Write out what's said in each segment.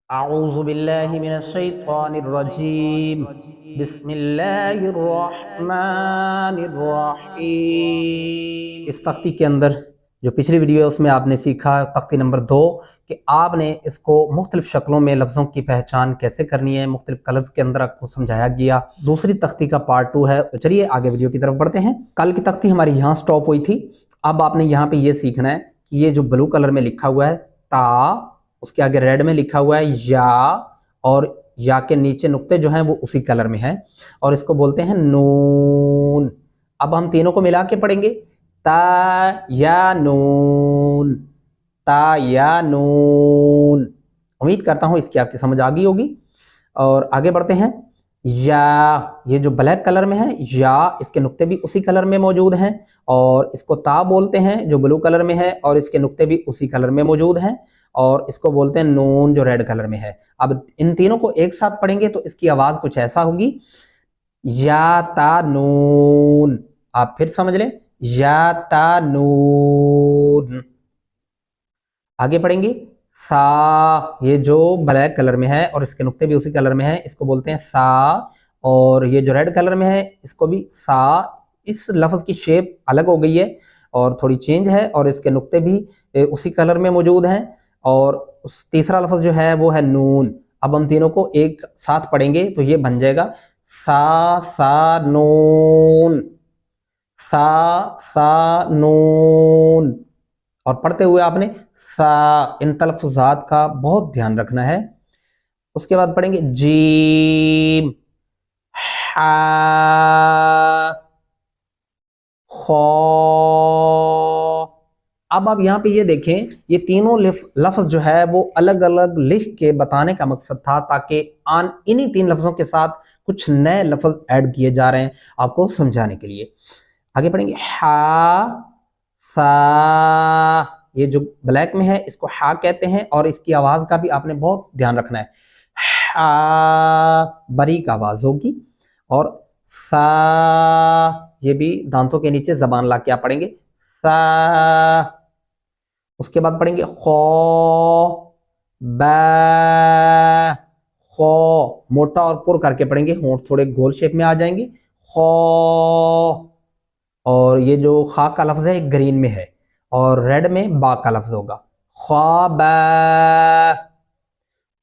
अऊज़ु बिल्लाहि मिनश्शैतानिर्रजीम बिस्मिल्लाहिर्रहमानिर्रहीम। इस तख्ती के अंदर जो पिछली वीडियो है उसमें आपने सीखा तख्ती नंबर 2 कि आपने इसको मुख्तलिफ शक्लों में लफ्ज़ों की पहचान कैसे करनी है, मुख्तलिफ कलर्स के अंदर आपको समझाया गया। दूसरी तख्ती का पार्ट 2 है। तो चलिए आगे वीडियो की तरफ बढ़ते हैं। कल की तख्ती हमारी यहाँ स्टॉप हुई थी। अब आपने यहाँ पे ये सीखना है कि ये जो ब्लू कलर में लिखा हुआ है ता, उसके आगे रेड में लिखा हुआ है या, और या के नीचे नुक्ते जो हैं वो उसी कलर में हैं और इसको बोलते हैं नून। अब हम तीनों को मिला के पढ़ेंगे ता या नून, ता या नून। उम्मीद करता हूं इसकी आपकी समझ आ गई होगी। और आगे बढ़ते हैं। या, ये जो ब्लैक कलर में है या, इसके नुक्ते भी उसी कलर में मौजूद हैं और इसको ता बोलते हैं जो ब्लू कलर में है और इसके नुक्ते भी उसी कलर में मौजूद हैं और इसको बोलते हैं नून जो रेड कलर में है। अब इन तीनों को एक साथ पढ़ेंगे तो इसकी आवाज कुछ ऐसा होगी, या ता नून। आप फिर समझ लें, या ता नून। आगे पढ़ेंगे। सा, ये जो ब्लैक कलर में है और इसके नुक्ते भी उसी कलर में है, इसको बोलते हैं सा। और ये जो रेड कलर में है इसको भी सा। इस लफ्ज की शेप अलग हो गई है और थोड़ी चेंज है और इसके नुक्ते भी उसी कलर में मौजूद हैं। और तीसरा लफ्ज जो है वो है नून। अब हम तीनों को एक साथ पढ़ेंगे तो ये बन जाएगा सा नून, सा नून। और पढ़ते हुए आपने सा, इन तलफ़ुज़ात का बहुत ध्यान रखना है। उसके बाद पढ़ेंगे जीम, हा, खौ। अब आप यहाँ पे ये देखें, ये तीनों लफ्ज जो है वो अलग अलग लिख के बताने का मकसद था ताकि इन्हीं तीन लफ्जों के साथ कुछ नए लफ्ज ऐड किए जा रहे हैं आपको समझाने के लिए। आगे पढ़ेंगे। हा, सा, ये जो ब्लैक में है इसको हा कहते हैं और इसकी आवाज का भी आपने बहुत ध्यान रखना है। हा, बारीक आवाज होगी। और सा, ये भी दांतों के नीचे जबान ला के आप पढ़ेंगे सा। उसके बाद पढ़ेंगे खौ, बा, खौ। मोटा और पुर करके पढ़ेंगे, होंठ थोड़े गोल शेप में आ जाएंगे। खौ। और ये जो खा का लफ्ज है ग्रीन में है और रेड में बा का लफ्ज होगा, ख्वाबा।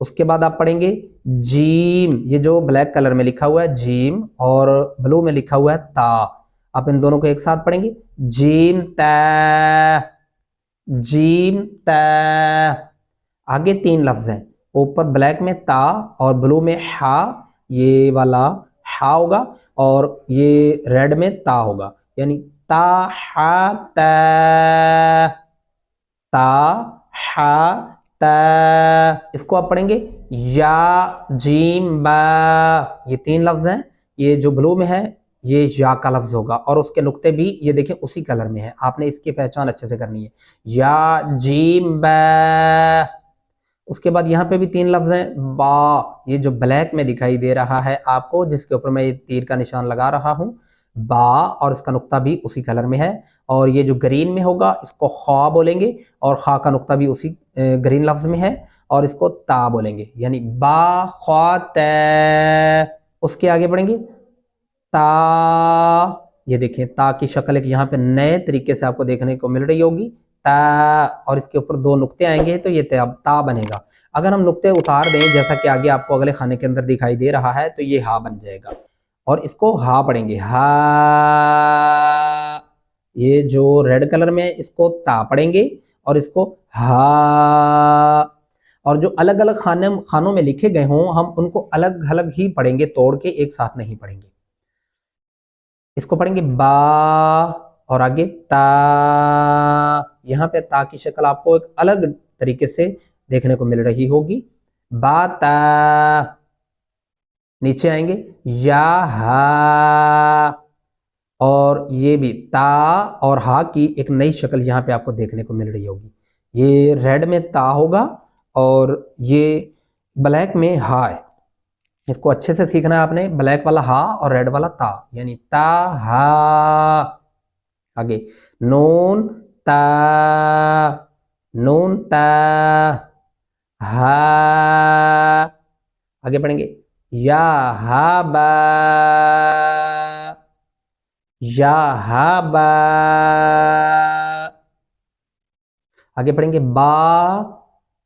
उसके बाद आप पढ़ेंगे जीम, ये जो ब्लैक कलर में लिखा हुआ है जीम और ब्लू में लिखा हुआ है ता। आप इन दोनों को एक साथ पढ़ेंगे जीम ता, जीम ता। आगे तीन लफ्ज हैं, ऊपर ब्लैक में ता और ब्लू में हा, ये वाला हा होगा और ये रेड में ता होगा, यानी ता हा ता, ता हा ता। इसको आप पढ़ेंगे या जीम बा। ये तीन लफ्ज हैं, ये जो ब्लू में है ये या का लफ्ज होगा और उसके नुक्ते भी ये देखें उसी कलर में है। आपने इसकी पहचान अच्छे से करनी है, या जीम बा। उसके बाद यहाँ पे भी तीन लफ्ज हैं, बा, ये जो ब्लैक में दिखाई दे रहा है आपको जिसके ऊपर मैं ये तीर का निशान लगा रहा हूं, बा, और इसका नुक्ता भी उसी कलर में है। और ये जो ग्रीन में होगा इसको खा बोलेंगे और खा का नुक्ता भी उसी ग्रीन लफ्ज में है और इसको ता बोलेंगे, यानी बा खा ता। उसके आगे बढ़ेंगे। ता, ये देखें ता की शक्ल एक यहाँ पे नए तरीके से आपको देखने को मिल रही होगी, ता, और इसके ऊपर दो नुक्ते आएंगे तो ये ता बनेगा। अगर हम नुक्ते उतार दें जैसा कि आगे आपको अगले खाने के अंदर दिखाई दे रहा है तो ये हा बन जाएगा और इसको हा पढ़ेंगे, हा। ये जो रेड कलर में है इसको ता पढ़ेंगे और इसको हा। और जो अलग अलग खानों में लिखे गए हों हम उनको अलग अलग ही पढ़ेंगे, तोड़ के एक साथ नहीं पढ़ेंगे। इसको पढ़ेंगे बा और आगे ता। यहाँ पे ता की शक्ल आपको एक अलग तरीके से देखने को मिल रही होगी, बा ता। नीचे आएंगे या हा, और ये भी ता और हा की एक नई शक्ल यहाँ पे आपको देखने को मिल रही होगी। ये रेड में ता होगा और ये ब्लैक में हा है। इसको अच्छे से सीखना है आपने, ब्लैक वाला हा और रेड वाला ता, यानी ता हा। आगे नून ता, नून ता, हा, आगे पढ़ेंगे या हाबा, या हाबा। आगे पढ़ेंगे बा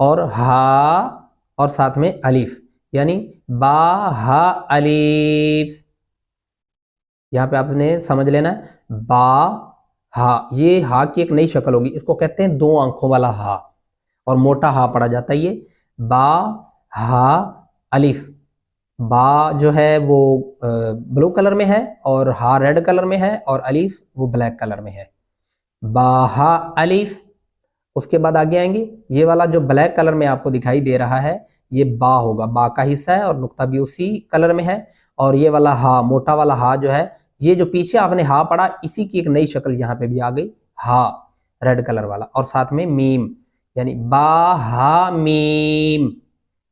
और हा और साथ में अलीफ, यानी बा हा अलीफ। यहां पे आपने समझ लेना है बा हा, ये हा की एक नई शक्ल होगी, इसको कहते हैं दो आंखों वाला हा और मोटा हा पढ़ा जाता है। ये बा हा अलीफ। बा जो है वो ब्लू कलर में है और हा रेड कलर में है और अलीफ वो ब्लैक कलर में है। बाहा अलीफ। उसके बाद आगे आएंगे, ये वाला जो ब्लैक कलर में आपको दिखाई दे रहा है ये बा होगा, बा का हिस्सा है और नुक्ता भी उसी कलर में है। और ये वाला हा, मोटा वाला हा जो है, ये जो पीछे आपने हा पढ़ा इसी की एक नई शक्ल यहाँ पे भी आ गई, हा रेड कलर वाला और साथ में मीम, यानी बा हा मीम,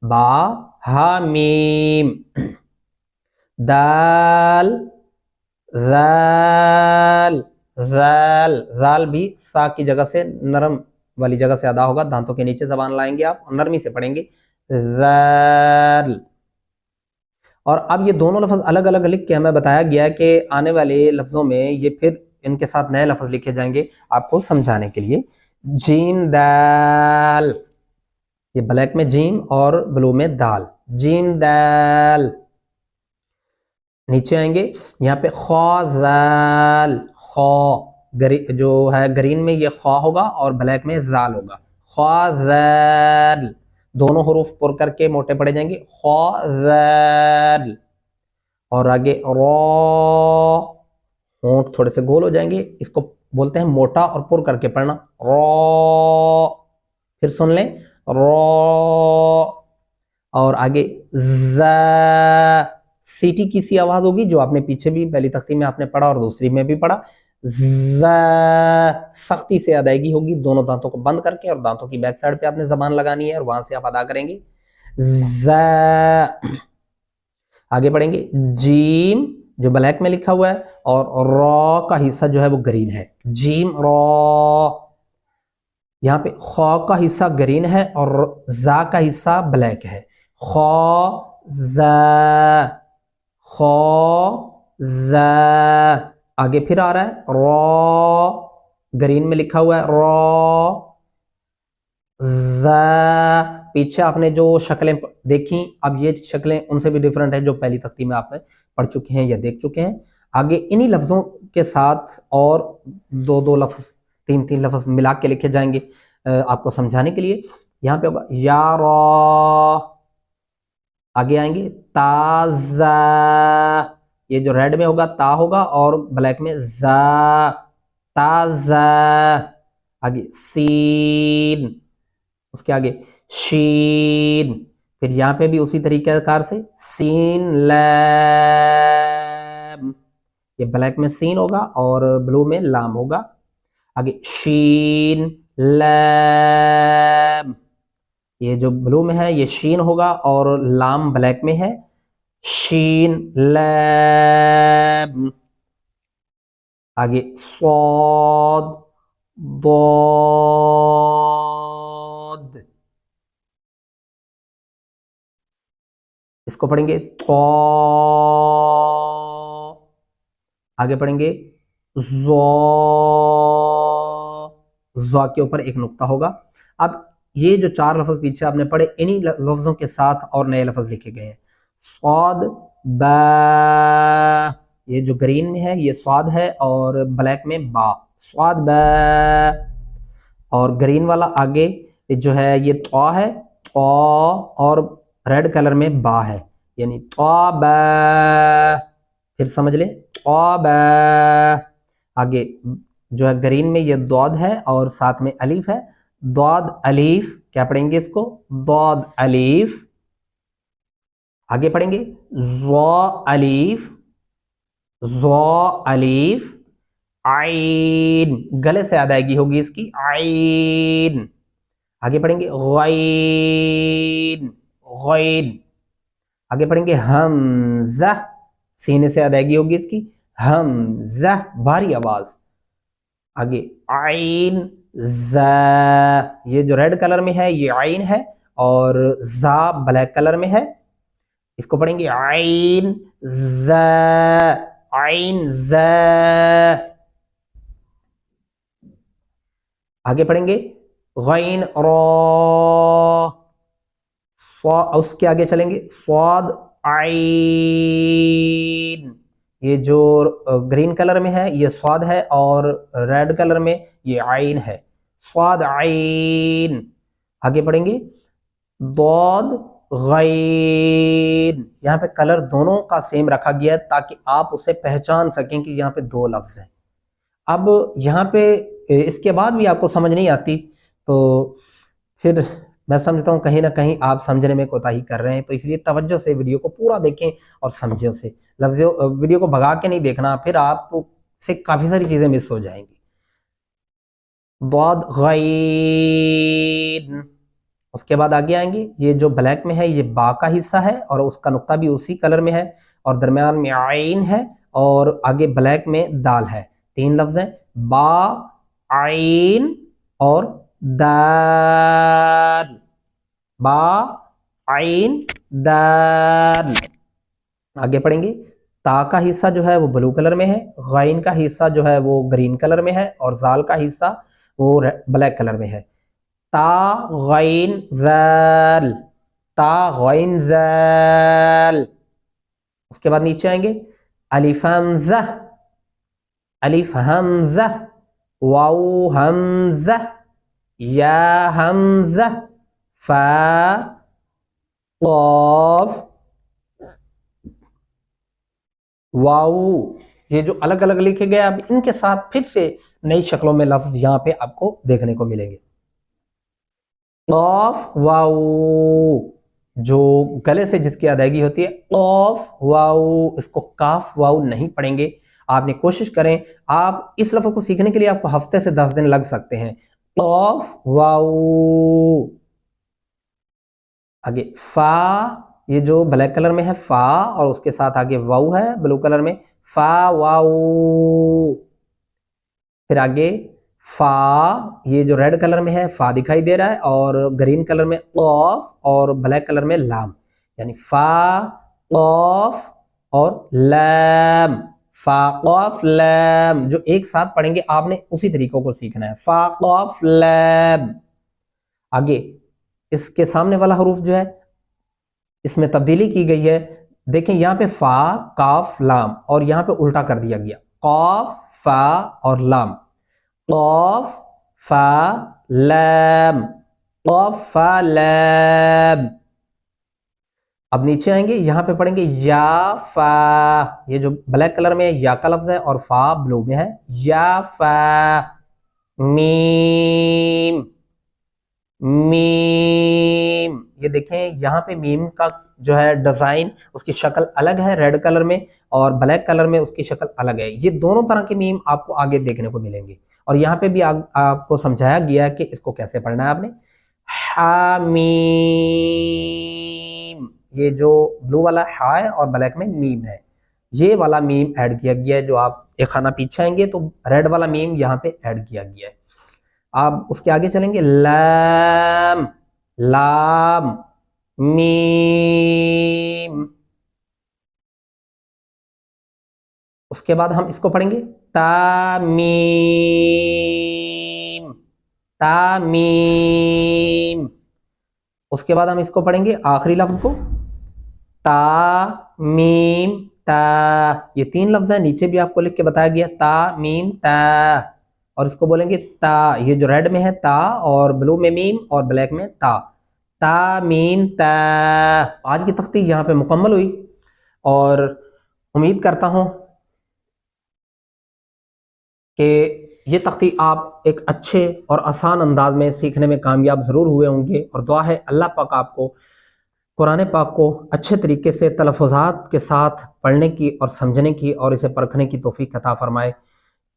बा हा मीम। दाल जाल, जाल, जाल भी सा की जगह से नरम वाली जगह से अदा होगा, दांतों के नीचे जबान लाएंगे आप और नरमी से पढ़ेंगे जाल। और अब ये दोनों लफ्ज अलग अलग लिख के हमें बताया गया है कि आने वाले लफ्जों में ये फिर इनके साथ नए लफ्ज लिखे जाएंगे आपको समझाने के लिए। जीम दाल, ये ब्लैक में जीम और ब्लू में दाल, जीम दाल। नीचे आएंगे, यहाँ पे खौजाल, खौ जो है ग्रीन में ये खौ होगा और ब्लैक में जाल होगा, खौजाल। दोनों हरूफ पुर करके मोटे पड़े जाएंगे, खौजाल। और आगे रो, होंठ थोड़े से गोल हो जाएंगे, इसको बोलते हैं मोटा और पुर करके पढ़ना, रो। फिर सुन लें, रो। और आगे ज़, सीटी की सी आवाज होगी जो आपने पीछे भी पहली तख्ती में आपने पढ़ा और दूसरी में भी पढ़ा। ज़, सख्ती से अदायगी होगी, दोनों दांतों को बंद करके और दांतों की बैक साइड पे आपने जबान लगानी है और वहां से आप अदा करेंगे ज़। आगे पढ़ेंगे जीम जो ब्लैक में लिखा हुआ है और रॉ का हिस्सा जो है वो ग्रीन है, जीम रॉ। यहाँ पे खौ का हिस्सा ग्रीन है और जा का हिस्सा ब्लैक है, खौ जा, खौ जा। आगे फिर आ रहा है रॉ, ग्रीन में लिखा हुआ है रॉ, जा। पीछे आपने जो शक्लें देखी, अब ये शक्लें उनसे भी डिफरेंट है जो पहली तख्ती में आप पढ़ चुके हैं या देख चुके हैं। आगे इन्हीं लफ्जों के साथ और दो दो लफ्ज, तीन तीन लफ्ज मिला के लिखे जाएंगे आपको समझाने के लिए। यहाँ पे होगा या रॉ, आगे आएंगे ताजा, ये जो रेड में होगा ता होगा और ब्लैक में जा, ताजा। आगे सीन, उसके आगे शीन, फिर यहाँ पे भी उसी तरीके कार से सीन लैम, ये ब्लैक में सीन होगा और ब्लू में लाम होगा। आगे शीन लैम, ये जो ब्लू में है ये शीन होगा और लाम ब्लैक में है, शीन लैम। आगे स्वाद दौद, इसको पढ़ेंगे तो। आगे पढ़ेंगे ज़ो, ज़ो के ऊपर एक नुक्ता होगा। अब ये जो चार लफ्ज पीछे आपने पढ़े इन्हीं लफ्जों के साथ और नए लफ्ज लिखे गए हैं। स्वाद बा, ये जो ग्रीन में है ये स्वाद है और ब्लैक में बा, स्वाद बा। और ग्रीन वाला आगे जो है ये तो है, तो और रेड कलर में बा है, यानी तो बा। फिर समझ ले तो बा। आगे जो है ग्रीन में ये दौद है और साथ में अलीफ है, दौद अलीफ। क्या पढ़ेंगे इसको, दौद अलीफ। आगे पढ़ेंगे ज़ो अलीफ, ज़ो अलीफ, आइन, गले से अदायगी होगी इसकी, आइन। आगे पढ़ेंगे गैन, गैन। आगे पढ़ेंगे हमजा, सीने से अदायगी होगी इसकी, हमजा, भारी आवाज। आगे आइन जा, ये जो रेड कलर में है ये आइन है और जा ब्लैक कलर में है। इसको पढ़ेंगे आइन ज, आइन ज। आगे पढ़ेंगे गैन रा, उसके आगे चलेंगे स्वाद आइन। ये जो ग्रीन कलर में है ये स्वाद है और रेड कलर में ये आइन है, स्वाद आइन। आगे पढ़ेंगे दौद गैन। यहाँ पे कलर दोनों का सेम रखा गया है ताकि आप उसे पहचान सकें कि यहाँ पे दो लफ्ज हैं। अब यहाँ पे इसके बाद भी आपको समझ नहीं आती तो फिर मैं समझता हूँ कहीं ना कहीं आप समझने में कोताही कर रहे हैं, तो इसलिए तवज्जो से वीडियो को पूरा देखें और समझें उसे। लफ्ज़ों वीडियो को भगा के नहीं देखना, फिर आपसे काफ़ी सारी चीज़ें मिस हो जाएंगी। दाद गैन, उसके बाद आगे आएंगे, ये जो ब्लैक में है ये बा का हिस्सा है और उसका नुक्ता भी उसी कलर में है और दरमियान में आइन है और आगे ब्लैक में दाल है। तीन लफ्ज हैं, बा आइन और दाल, बा आइन दाल। आगे पढ़ेंगे ता का हिस्सा जो है वो ब्लू कलर में है, गैन का हिस्सा जो है वो ग्रीन कलर में है और जाल का हिस्सा वो ब्लैक कलर में है। ता गैन ज़ाल, ता गैन ज़ाल। उसके बाद नीचे आएंगे अलिफ हमज़ा, अलिफ हमज़ा, वाऊ हमज़ा, या हमज़ा, फा क़ाफ वाऊ। ये जो अलग अलग लिखे गए अब इनके साथ फिर से नई शक्लों में लफ्ज यहाँ पे आपको देखने को मिलेंगे। क़ाफ वाऊ, जो गले से जिसकी अदायगी होती है क़ाफ वाऊ, इसको काफ वाऊ नहीं पढ़ेंगे। आपने कोशिश करें, आप इस लफ्ज को सीखने के लिए आपको हफ्ते से 10 दिन लग सकते हैं। क़ाफ वाऊ। आगे फा, ये जो ब्लैक कलर में है फा और उसके साथ आगे वाऊ है ब्लू कलर में, फा वाऊ। फिर आगे फा, ये जो रेड कलर में है फा दिखाई दे रहा है और ग्रीन कलर में क़ाफ और ब्लैक कलर में लाम, यानी फा क़ाफ और लाम, फा क़ाफ लाम, जो एक साथ पढ़ेंगे आपने उसी तरीकों को सीखना है, फा क़ाफ लाम। आगे इसके सामने वाला हरूफ जो है इसमें तब्दीली की गई है, देखें यहाँ पे फा काफ लाम और यहाँ पे उल्टा कर दिया गया, काफ फा और लाम, काफ फा लाम, काफ फा लाम। अब नीचे आएंगे, यहाँ पे पढ़ेंगे या फा, ये जो ब्लैक कलर में या का लफ्ज है और फा ब्लू में है, या फा, मीम, मीम। ये देखें यहाँ पे मीम का जो है डिजाइन उसकी शक्ल अलग है, रेड कलर में और ब्लैक कलर में उसकी शक्ल अलग है। ये दोनों तरह के मीम आपको आगे देखने को मिलेंगे और यहाँ पे भी आपको समझाया गया है कि इसको कैसे पढ़ना है आपने। हामीम, ये जो ब्लू वाला हा है और ब्लैक में मीम है, ये वाला मीम ऐड किया गया है। जो आप एक खाना पीछे आएंगे तो रेड वाला मीम यहाँ पे ऐड किया गया है। आप उसके आगे चलेंगे, लाम, लाम, मीम। उसके बाद हम इसको पढ़ेंगे तामीम, तामीम। उसके बाद हम इसको पढ़ेंगे आखिरी लफ्ज को ता मीम ता। ये तीन लफ्ज है, नीचे भी आपको लिख के बताया गया ता मीम ता, और इसको बोलेंगे ता, ये जो रेड में है ता और ब्लू में मीम और ब्लैक में ता, ता मीम ता। आज की तख्ती यहाँ पे मुकम्मल हुई और उम्मीद करता हूँ कि ये तख्ती आप एक अच्छे और आसान अंदाज में सीखने में कामयाब ज़रूर हुए होंगे और दुआ है अल्लाह पाक आपको कुरान पाक को अच्छे तरीके से तलफ़ुज़ात के साथ पढ़ने की और समझने की और इसे परखने की तौफीक अता फरमाए।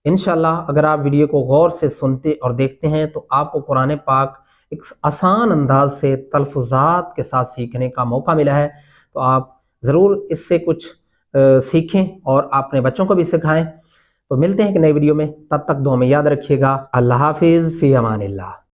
इंशाल्लाह अगर आप वीडियो को गौर से सुनते और देखते हैं तो आपको कुरान पाक एक आसान अंदाज से तलफ़ुज़ात के साथ सीखने का मौका मिला है, तो आप ज़रूर इससे कुछ सीखें और अपने बच्चों को भी सिखाएं। तो मिलते हैं एक नई वीडियो में, तब तक दुआ में याद रखिएगा। अल्लाह हाफिज़, फ़ी अमानिल्लाह।